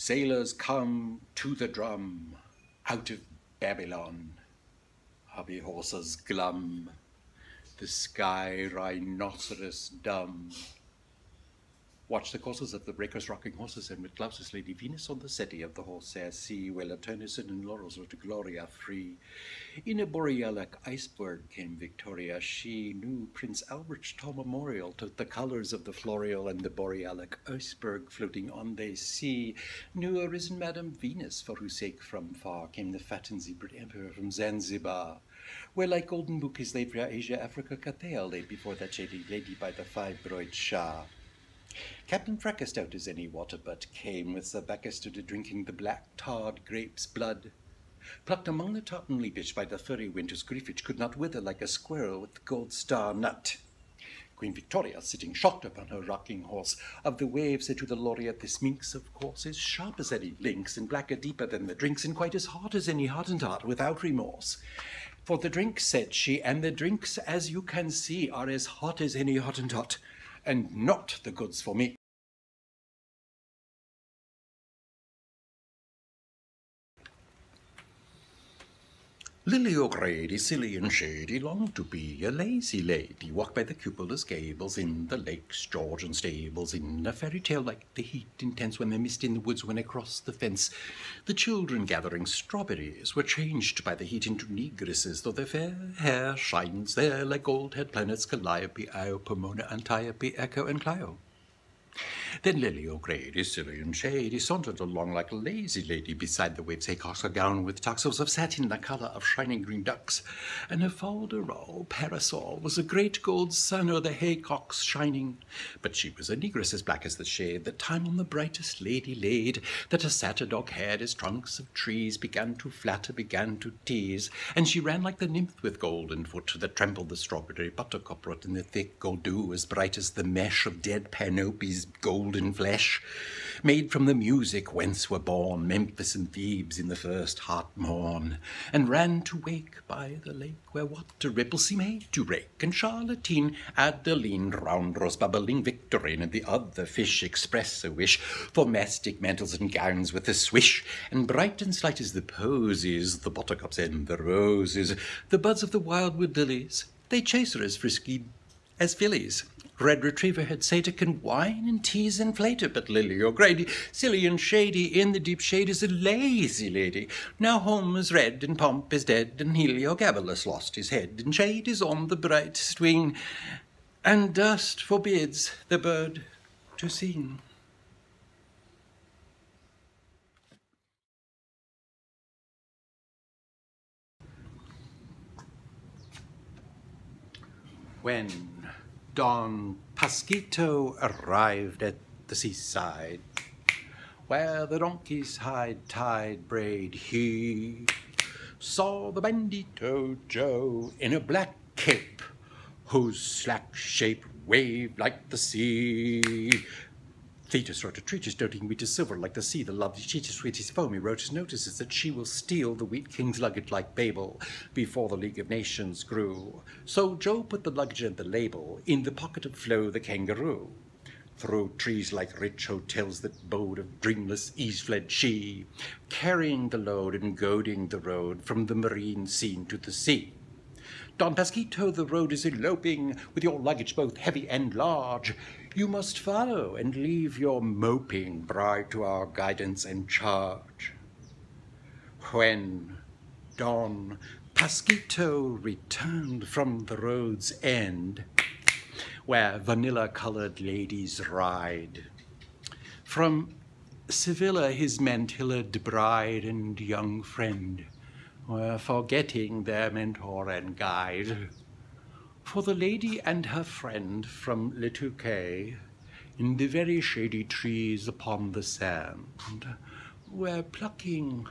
Sailors come to the drum, out of Babylon. Hobby horses glum, the sky rhinoceros dumb. Watch the courses of the breakers rocking horses, and with Glaucus Lady Venus on the city of the horsehair sea, where Laturnison and laurels were to gloria free. In a borealic iceberg came Victoria, she knew Prince Albert's tall memorial took the colours of the floreal, and the borealic iceberg floating on they see knew arisen Madam Venus, for whose sake from far came the fat and zebra emperor from Zanzibar, where like golden bouquets laid for Asia, Africa, Cathay laid before that shady lady by the fibroid Shah. Captain Fracas out as any water butt came, with Sir Bacchus stood a-drinking the black tarred grape's blood, plucked among the tartan leafage by the furry winter's grief, which could not wither like a squirrel with the gold star nut. Queen Victoria, sitting shocked upon her rocking horse, of the waves said to the laureate, "This minx, of course, is sharp as any lynx, and blacker deeper than the drinks, and quite as hot as any Hottentot, without remorse. For the drinks," said she, "and the drinks, as you can see, are as hot as any Hottentot, and not the goods for me." Lily O'Grady, silly and shady, longed to be a lazy lady, walk by the cupola's gables, in the lakes, George and stables, in a fairy tale like the heat intense when they mist in the woods when across the fence the children gathering strawberries were changed by the heat into negresses, though their fair hair shines there like gold-haired planets Calliope, Io, Pomona, Antiope, Echo, and Clio. Then Lily O'Grady, silly and shady, sauntered along like a lazy lady beside the waves, haycocks, a gown with tassels of satin, the colour of shining green ducks, and her fol-de-rol parasol was a great gold sun o'er the haycocks shining. But she was a negress as black as the shade that time on the brightest lady laid, that her satyr-dog-haired as trunks of trees began to flatter, began to tease, and she ran like the nymph with golden foot that trampled the strawberry buttercup rot in the thick gold dew as bright as the mesh of dead Panope's golden flesh, made from the music whence were born Memphis and Thebes in the first hot morn, and ran to wake by the lake where water ripples seem made to rake, and Charlottine, Adeline, round rose bubbling Victorine, and the other fish express a wish for mastic mantles and gowns with a swish, and bright and slight as the posies, the buttercups and the roses, the buds of the wildwood lilies, they chase her as frisky as fillies. Red retriever had satyr can whine and tease and flater, but Lily O'Grady, silly and shady, in the deep shade is a lazy lady. Now home is red and pomp is dead, and Heliogabalus lost his head, and shade is on the brightest wing, and dust forbids the bird to sing. When Don Pasquito arrived at the seaside, where the donkeys hide-tied braid, he saw the bandito Joe in a black cape, whose slack shape waved like the sea. Thetis wrote a treatise doting wheat is silver like the sea, the lovely cheetah sweet is foamy, wrote his notices that she will steal the wheat king's luggage like Babel, before the League of Nations grew. So Joe put the luggage and the label in the pocket of Flo the kangaroo. Through trees like rich hotels that bode of dreamless ease fled she, carrying the load and goading the road from the marine scene to the sea. Don Pasquito, the road is eloping, with your luggage both heavy and large. You must follow and leave your moping bride to our guidance and charge. When Don Pasquito returned from the road's end, where vanilla-colored ladies ride, from Sevilla his mantilla'd bride and young friend were forgetting their mentor and guide. For the lady and her friend from Le Touquet, in the very shady trees upon the sand, were plucking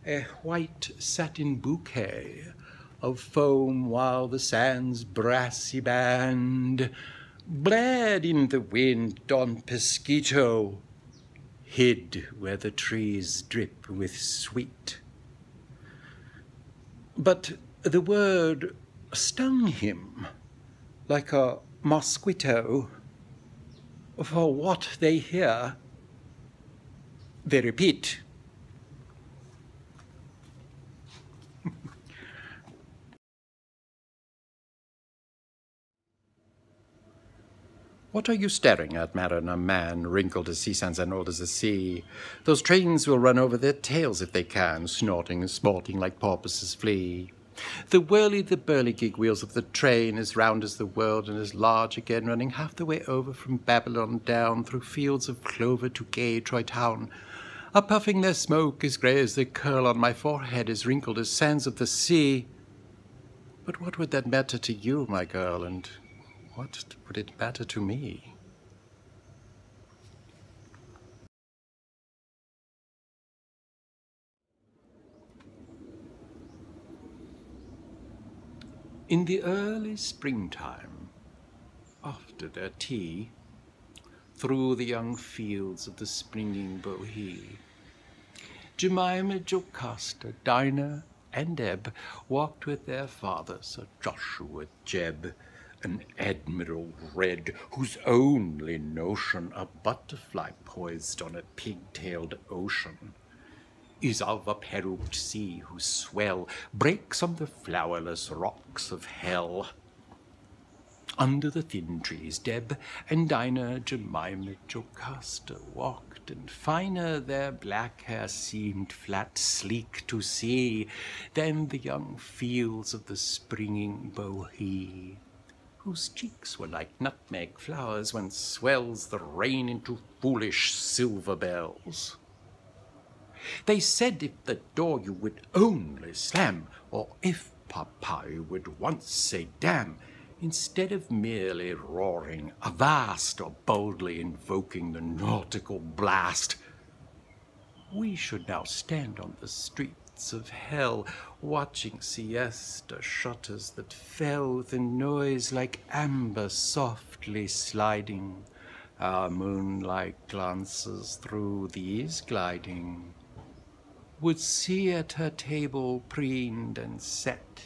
a white satin bouquet of foam, while the sand's brassy band blared in the wind. Don Pasquito hid where the trees drip with sweet. But the word stung him like a mosquito, for what they hear They repeat. What are you staring at, mariner man, wrinkled as sea sands and old as the sea? Those trains will run over their tails if they can, snorting and sporting like porpoises flee. The whirly-the-burly gig wheels of the train, as round as the world and as large again, running half the way over from Babylon down, through fields of clover to gay Troy town, are puffing their smoke as grey as the curl on my forehead, as wrinkled as sands of the sea. But what would that matter to you, my girl, and what would it matter to me? In the early springtime, after their tea, through the young fields of the springing Bohea, Jemima, Jocasta, Dinah, and Ebb walked with their father, Sir Joshua Jebb, an admiral red, whose only notion a butterfly poised on a pig-tailed ocean is of a peruqued sea whose swell breaks on the flowerless rocks of hell. Under the thin trees, Deb and Dinah, Jemima, Jocasta walked, and finer their black hair seemed flat, sleek to see than the young fields of the springing Bohea, whose cheeks were like nutmeg flowers when swells the rain into foolish silver bells. They said if the door you would only slam, or if Papa would once say damn, instead of merely roaring avast or boldly invoking the nautical blast, we should now stand on the streets of hell, watching siesta shutters that fell with a noise like amber softly sliding, our moonlight glances through these gliding, would see at her table preened and set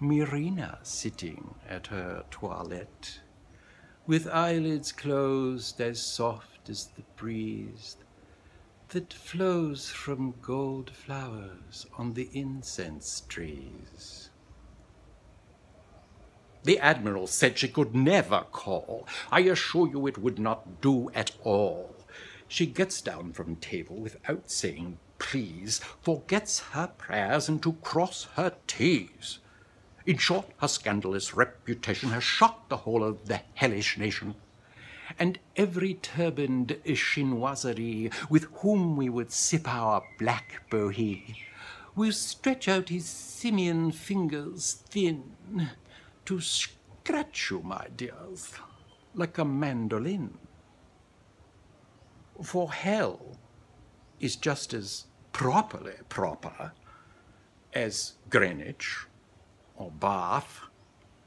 Myrrhina sitting at her toilette, with eyelids closed as soft as the breeze that flows from gold flowers on the incense trees. The Admiral said she could never call. I assure you it would not do at all. She gets down from table without saying please, forgets her prayers and to cross her T's. In short, her scandalous reputation has shocked the whole of the hellish nation, and every turbaned chinoiserie with whom we would sip our black Bohea will stretch out his simian fingers thin to scratch you, my dears, like a mandolin. For hell is just as properly proper as Greenwich or Bath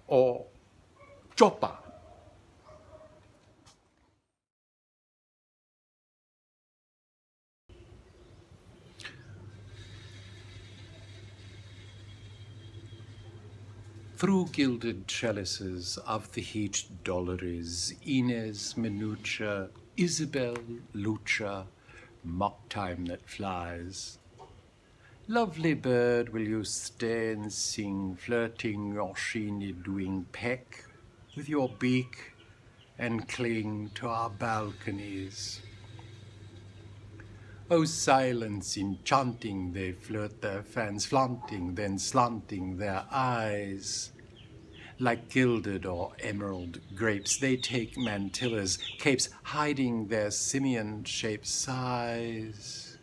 or Joppa. Through gilded trellises of the heat Dolores, Inez, Minucha, Isabel, Lucia, mock time that flies. Lovely bird, will you stay and sing, flirting your sheeny doing peck with your beak and cling to our balconies? Oh, silence enchanting, they flirt their fans, flaunting, then slanting their eyes. Like gilded or emerald grapes, they take mantillas, capes, hiding their simian-shaped sighs.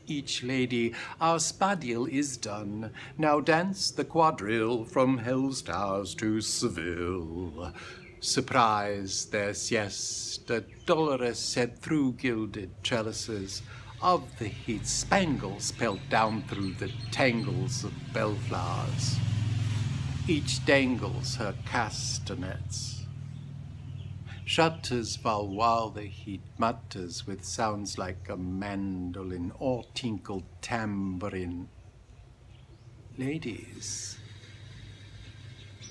Each lady, our spadille is done, now dance the quadrille from Hell's Towers to Seville. Surprise their siesta, Dolores said through gilded trellises of the heat, spangles pelt down through the tangles of bellflowers. Each dangles her castanets. Shutters fall while the heat mutters with sounds like a mandolin or tinkled tambourine. Ladies,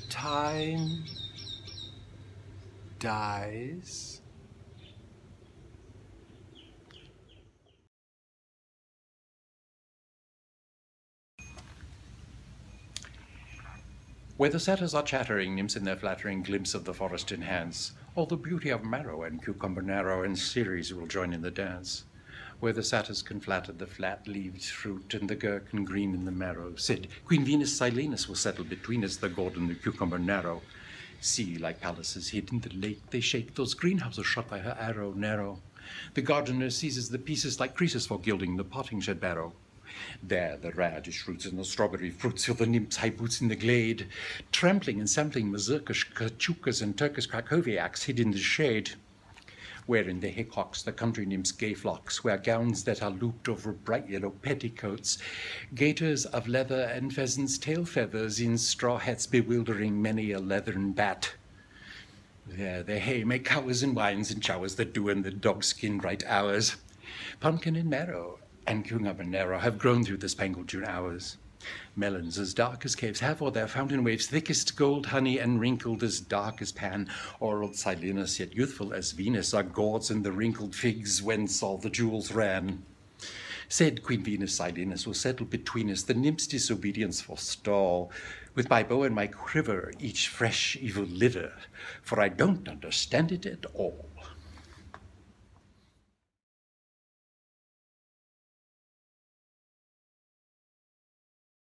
time dies. Where the satyrs are chattering, nymphs in their flattering glimpse of the forest enhance, all the beauty of marrow and cucumber narrow and Ceres will join in the dance. Where the satyrs can flatter the flat-leaved fruit and the gherkin green in the marrow, said Queen Venus Silenus will settle between us, the gourd and the cucumber narrow. See, like palaces hid in the lake, they shake those greenhouses shut by her arrow narrow. The gardener seizes the pieces like creases for gilding the potting shed barrow. There the radish roots and the strawberry fruits fill the nymphs' high boots in the glade, trampling and sampling mazurkas, kachukas, and Turkish Krakowiaks hid in the shade. Where in the haycocks the country nymphs' gay flocks wear gowns that are looped over bright yellow petticoats, gaiters of leather and pheasants' tail feathers in straw hats bewildering many a leathern bat. There the hay make cowers and wines and showers that do in the dogskin bright hours. Pumpkin and marrow and cucumber narrow have grown through the spangled June hours. Melons as dark as caves have o'er their fountain waves thickest gold honey and wrinkled as dark as Pan. Old Silenus, yet youthful as Venus, are gourds and the wrinkled figs whence all the jewels ran. Said Queen Venus Silenus will settle between us, the nymphs' disobedience forestall, with my bow and my quiver each fresh evil liver, for I don't understand it at all.